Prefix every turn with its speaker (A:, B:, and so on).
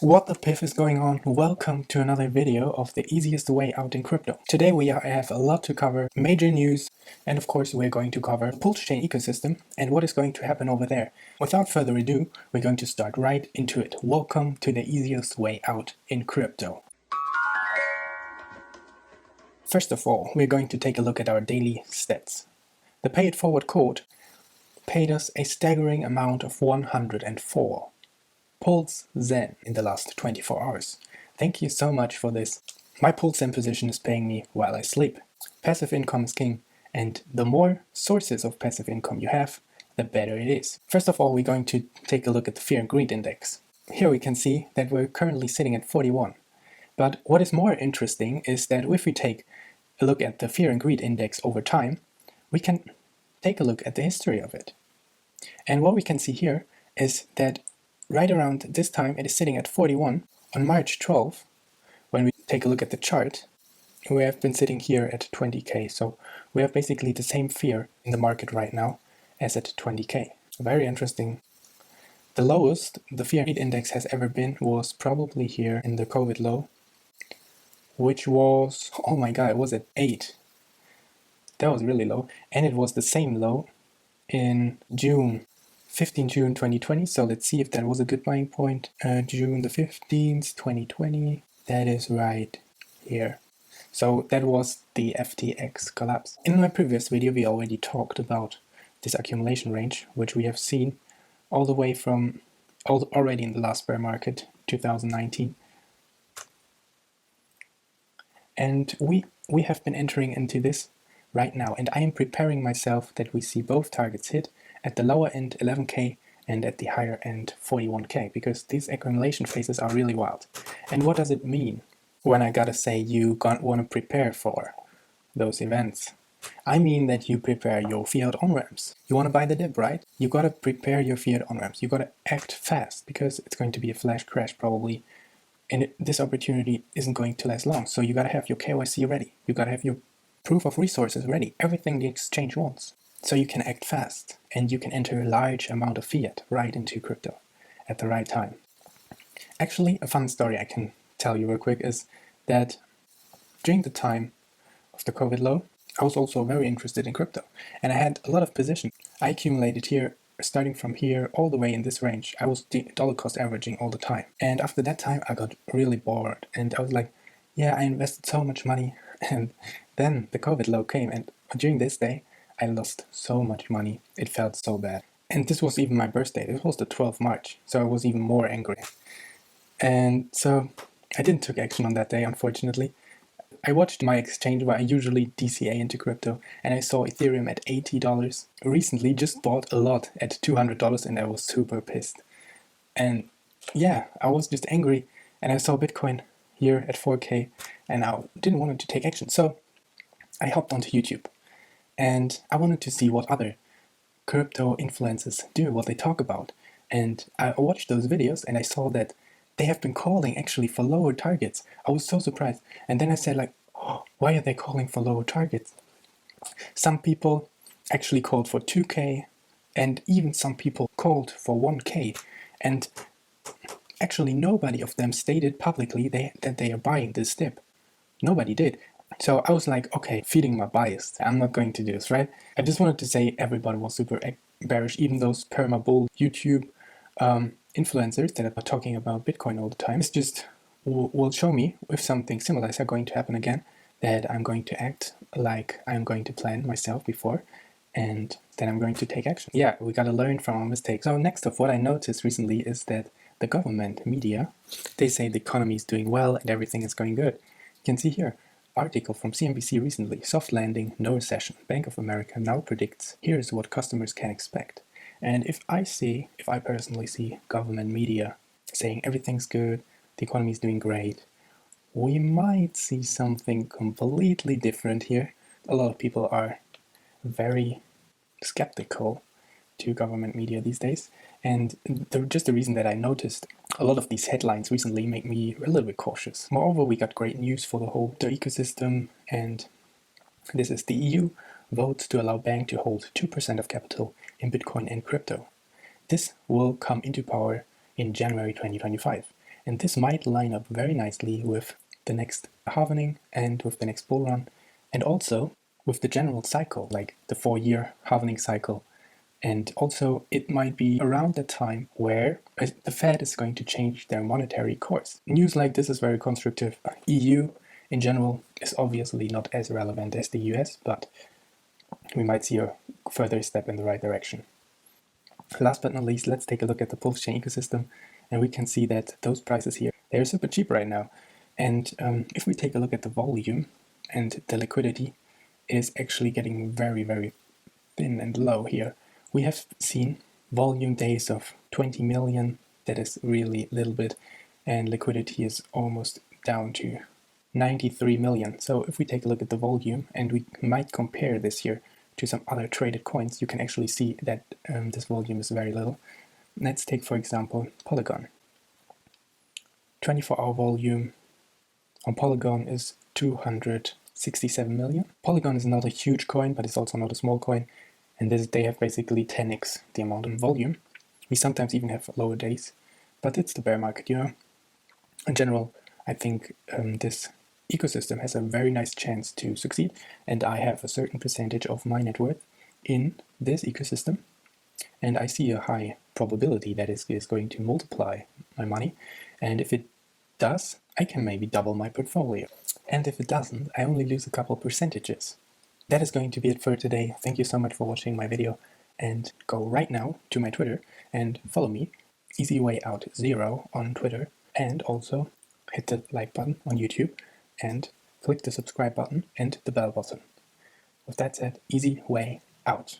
A: What the piff is going on? Welcome to another video of the easiest way out in crypto. Today we have a lot to cover, major news, and of course we're going to cover the Pulsechain ecosystem and what is going to happen over there. Without further ado, we're going to start right into it. Welcome to the easiest way out in crypto. First of all, we're going to take a look at our daily stats. The Pay It Forward code paid us a staggering amount of 104. pZEN in the last 24 hours. Thank you so much for this. My pZEN position is paying me while I sleep. Passive income is king, and the more sources of passive income you have, the better it is. First of all, we're going to take a look at the Fear and Greed Index. Here we can see that we're currently sitting at 41. But what is more interesting is that if we take a look at the Fear and Greed Index over time, we can take a look at the history of it. And what we can see here is that right around this time it is sitting at 41. On March 12th, when we take a look at the chart, we have been sitting here at 20k. So we have basically the same fear in the market right now as at 20k. Very interesting. The lowest the fear index has ever been was probably here in the COVID low, which was, oh my god, it was at 8. That was really low. And it was the same low in June 2020. So let's see if that was a good buying point. June the 15th, 2020. That is right here. So that was the FTX collapse. In my previous video, we already talked about this accumulation range, which we have seen all the way from already in the last bear market, 2019. And we have been entering into this right now, and I am preparing myself that we see both targets hit at the lower end 11k and at the higher end 41k, because these accumulation phases are really wild. And what does it mean when I gotta say you want to prepare for those events? I mean that you prepare your fiat on-ramps. You want to buy the dip, right? You gotta prepare your fiat on-ramps. You gotta act fast, because it's going to be a flash crash probably, and this opportunity isn't going to last long. So you gotta have your KYC ready. You gotta have your proof of resources ready. Everything the exchange wants. So you can act fast, and you can enter a large amount of fiat right into crypto at the right time. Actually, a fun story I can tell you real quick is that during the time of the COVID low, I was also very interested in crypto, and I had a lot of positions. I accumulated here, starting from here all the way in this range. I was dollar cost averaging all the time. And after that time, I got really bored, and I was like, yeah, I invested so much money. And then the COVID low came, and during this day, I lost so much money. It felt so bad. And this was even my birthday. It was the 12th March, so I was even more angry. And so I didn't take action on that day, unfortunately. I watched my exchange where I usually DCA into crypto, and I saw Ethereum at $80. Recently just bought a lot at $200, and I was super pissed. And yeah, I was just angry, and I saw Bitcoin here at 4k, and I didn't want to take action. So I hopped onto YouTube, and I wanted to see what other crypto influencers do, what they talk about. And I watched those videos, and I saw that they have been calling actually for lower targets. I was so surprised. And then I said, like, oh, why are they calling for lower targets? Some people actually called for 2k, and even some people called for 1k. And actually nobody of them stated publicly that they are buying this dip. Nobody did. So I was like, okay, feeding my bias. I'm not going to do this, right? I just wanted to say everybody was super bearish, even those perma bull YouTube influencers that are talking about Bitcoin all the time. It's just will show me if something similar is going to happen again, that I'm going to act like I'm going to plan myself before, and then I'm going to take action. Yeah, we gotta learn from our mistakes. So next of what I noticed recently is that the government media, they say the economy is doing well and everything is going good. You can see here, article from CNBC recently, soft landing, no recession. Bank of America now predicts, here's what customers can expect. And if I personally see government media saying everything's good, the economy is doing great, we might see something completely different here. A lot of people are very skeptical to government media these days, and just the reason that I noticed a lot of these headlines recently make me a little bit cautious. Moreover, we got great news for the whole ecosystem, and this is the EU votes to allow banks to hold 2% of capital in Bitcoin and crypto. This will come into power in January 2025, And this might line up very nicely with the next halvening and with the next bull run, and also with the general cycle, like the 4-year halvening cycle. And also it might be around the time where the Fed is going to change their monetary course. News like this is very constructive. EU in general is obviously not as relevant as the US, but we might see a further step in the right direction. Last but not least, let's take a look at the Pulsechain ecosystem, and we can see that those prices here, they're super cheap right now. And if we take a look at the volume and the liquidity is actually getting very, very thin and low here. We have seen volume days of 20 million, that is really little bit, and liquidity is almost down to 93 million. So if we take a look at the volume and we might compare this here to some other traded coins, you can actually see that this volume is very little. Let's take, for example, Polygon. 24-hour volume on Polygon is 267 million. Polygon is not a huge coin, but it's also not a small coin. And they have basically 10x the amount of volume. We sometimes even have lower days, but it's the bear market, you know. In general, I think this ecosystem has a very nice chance to succeed, and I have a certain percentage of my net worth in this ecosystem, and I see a high probability that it is going to multiply my money, and if it does, I can maybe double my portfolio. And if it doesn't, I only lose a couple percentages. That is going to be it for today. Thank you so much for watching my video, and go right now to my Twitter and follow me, EasyWayOut0 on Twitter, and also hit the like button on YouTube and click the subscribe button and the bell button. With that said, easy way out.